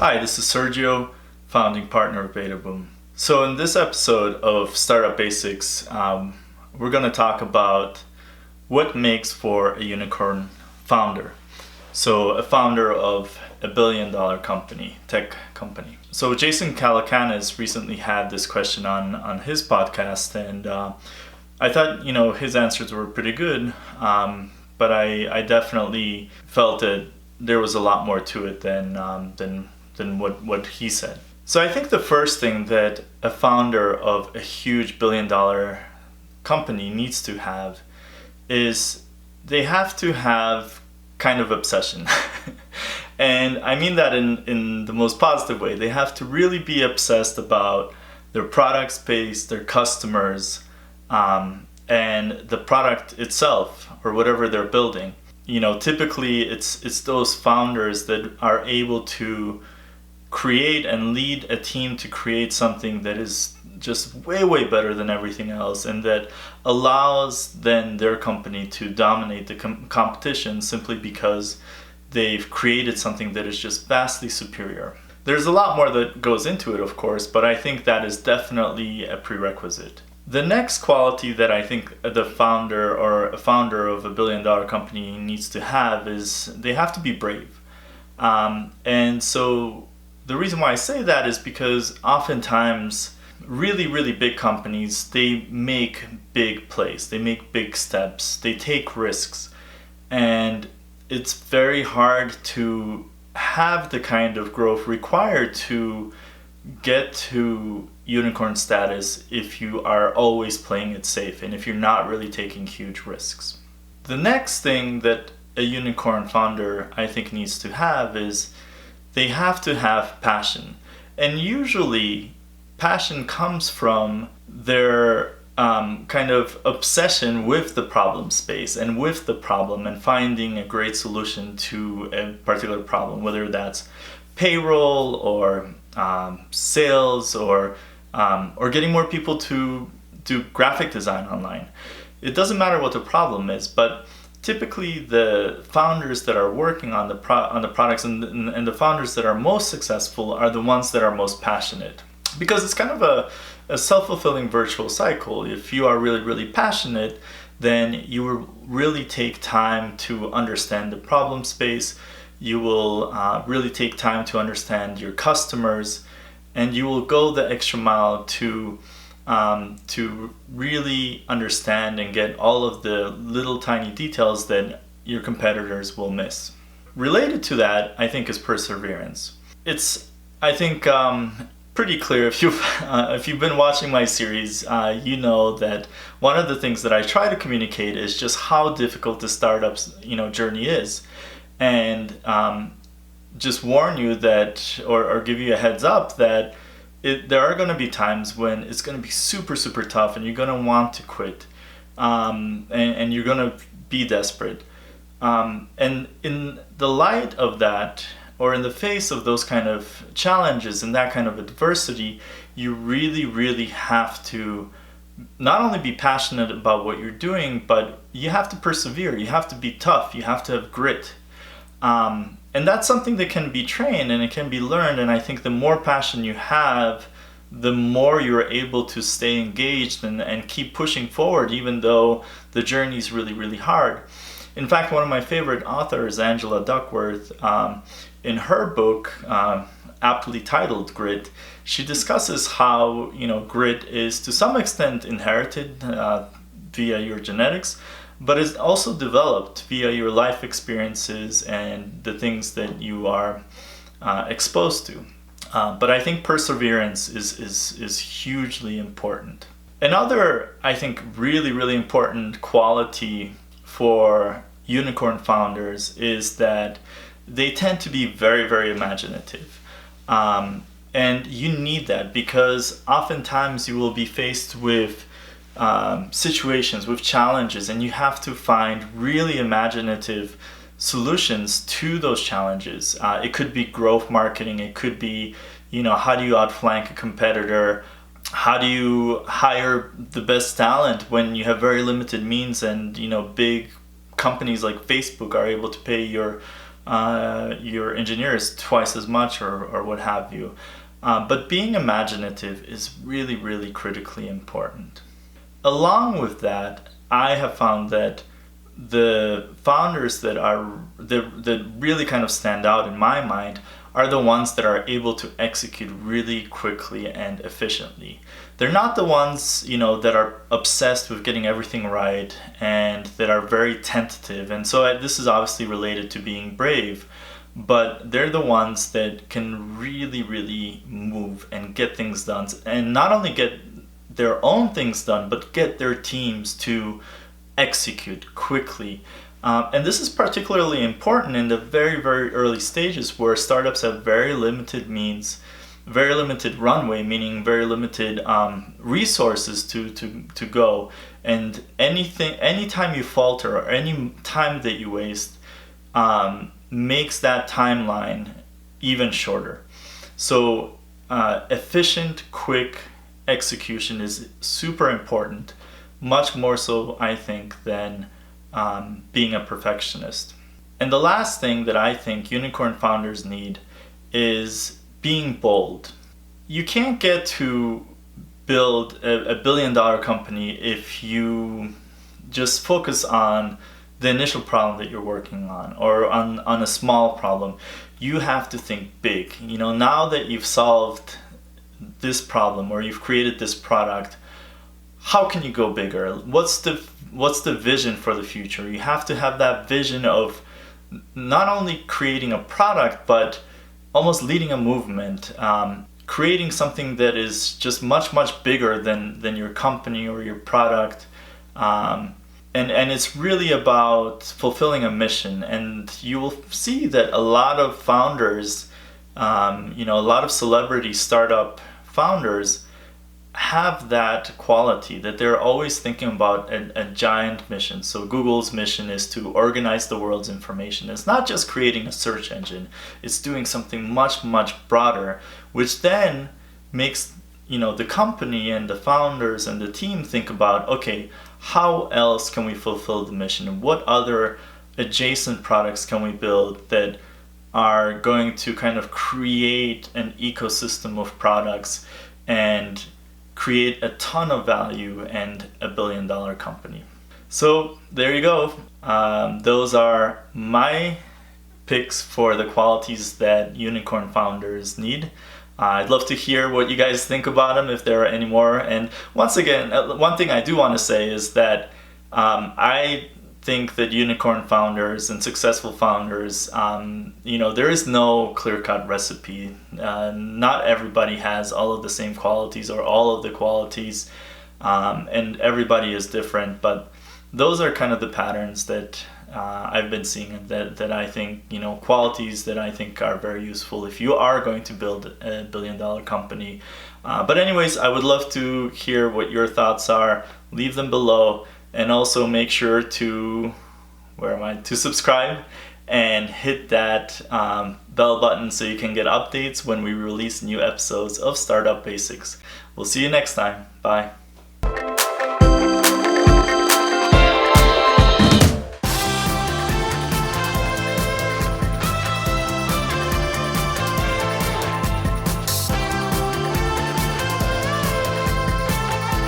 Hi, this is Sergio, founding partner of BetaBoom. So in this episode of Startup Basics, we're going to talk about what makes for a unicorn founder. So a founder of a billion-dollar company, tech company. So Jason Calacanis recently had this question on his podcast, and I thought his answers were pretty good, but I definitely felt that there was a lot more to it than what he said. So I think the first thing that a founder of a huge billion-dollar company needs to have is they have to have kind of obsession. And I mean that in the most positive way. They have to really be obsessed about their product space, their customers, and the product itself or whatever they're building. Typically it's those founders that are able to create and lead a team to create something that is just way better than everything else, and that allows then their company to dominate the competition simply because they've created something that is just vastly superior. There's a lot more that goes into it, of course, but I think that is definitely a prerequisite. The next quality that I think the founder or a founder of a billion-dollar company needs to have is they have to be brave. And so the reason why I say that is because oftentimes really big companies, they make big plays, they make big steps, they take risks, and it's very hard to have the kind of growth required to get to unicorn status if you are always playing it safe and if you're not really taking huge risks. The next thing that a unicorn founder I think needs to have is they have to have passion. And usually passion comes from their kind of obsession with the problem space and with the problem and finding a great solution to a particular problem, whether that's payroll or sales or getting more people to do graphic design online. It doesn't matter what the problem is, but typically the founders that are working on the products and the founders that are most successful are the ones that are most passionate, because it's kind of a self-fulfilling virtual cycle. If you are really passionate, then you will really take time to understand the problem space. You will really take time to understand your customers, and you will go the extra mile to really understand and get all of the little tiny details that your competitors will miss. Related to that, I think, is perseverance. It's, I think, pretty clear if you've been watching my series, you know that one of the things that I try to communicate is just how difficult the startup's journey is, and just warn you that, or give you a heads up that there are going to be times when it's going to be super tough and you're going to want to quit, and you're going to be desperate. And in the light of that, or in the face of those kind of challenges and that kind of adversity, you really have to not only be passionate about what you're doing, but you have to persevere, you have to be tough, you have to have grit. And that's something that can be trained and it can be learned, and I think the more passion you have, the more you're able to stay engaged and keep pushing forward even though the journey is really hard. In fact, one of my favorite authors, Angela Duckworth, in her book, aptly titled Grit, she discusses how grit is to some extent inherited via your genetics, but is also developed via your life experiences and the things that you are exposed to. But I think perseverance is hugely important. Another, I think, really important quality for unicorn founders is that they tend to be very imaginative. And you need that because oftentimes you will be faced with situations, with challenges, and you have to find really imaginative solutions to those challenges. It could be growth marketing, it could be, how do you outflank a competitor? How do you hire the best talent when you have very limited means and, big companies like Facebook are able to pay your your engineer is twice as much or what have you. But being imaginative is really, really critically important. Along with that, I have found that the founders that really kind of stand out in my mind are the ones that are able to execute really quickly and efficiently. They're not the ones, that are obsessed with getting everything right and that are very tentative. And so this is obviously related to being brave, but they're the ones that can really, really move and get things done, and not only get their own things done, but get their teams to execute quickly. And this is particularly important in the very, very early stages where startups have very limited means, very limited runway, meaning very limited resources to go. And anytime you falter or any time that you waste makes that timeline even shorter. So efficient, quick execution is super important, much more so, I think, than being a perfectionist. And the last thing that I think unicorn founders need is being bold. You can't get to build a billion-dollar company if you just focus on the initial problem that you're working on or on a small problem. You have to think big. Now that you've solved this problem or you've created this product, how can you go bigger? What's the vision for the future? You have to have that vision of not only creating a product, but almost leading a movement, creating something that is just much, much bigger than your company or your product. And it's really about fulfilling a mission. And you will see that a lot of founders, a lot of celebrity startup founders have that quality, that they're always thinking about a giant mission. So Google's mission is to organize the world's information. It's not just creating a search engine. It's doing something much, much broader, which then makes the company and the founders and the team think about, okay, how else can we fulfill the mission? What other adjacent products can we build that are going to kind of create an ecosystem of products and create a ton of value and a billion-dollar company? So there you go. Those are my picks for the qualities that unicorn founders need. I'd love to hear what you guys think about them, if there are any more. And once again, one thing I do want to say is that I think that unicorn founders and successful founders, there is no clear-cut recipe. Not everybody has all of the same qualities or all of the qualities, and everybody is different. But those are kind of the patterns that I've been seeing, that I think, qualities that I think are very useful if you are going to build a billion-dollar company. But anyways, I would love to hear what your thoughts are. Leave them below. And also make sure to subscribe and hit that bell button so you can get updates when we release new episodes of Startup Basics. We'll see you next time. Bye.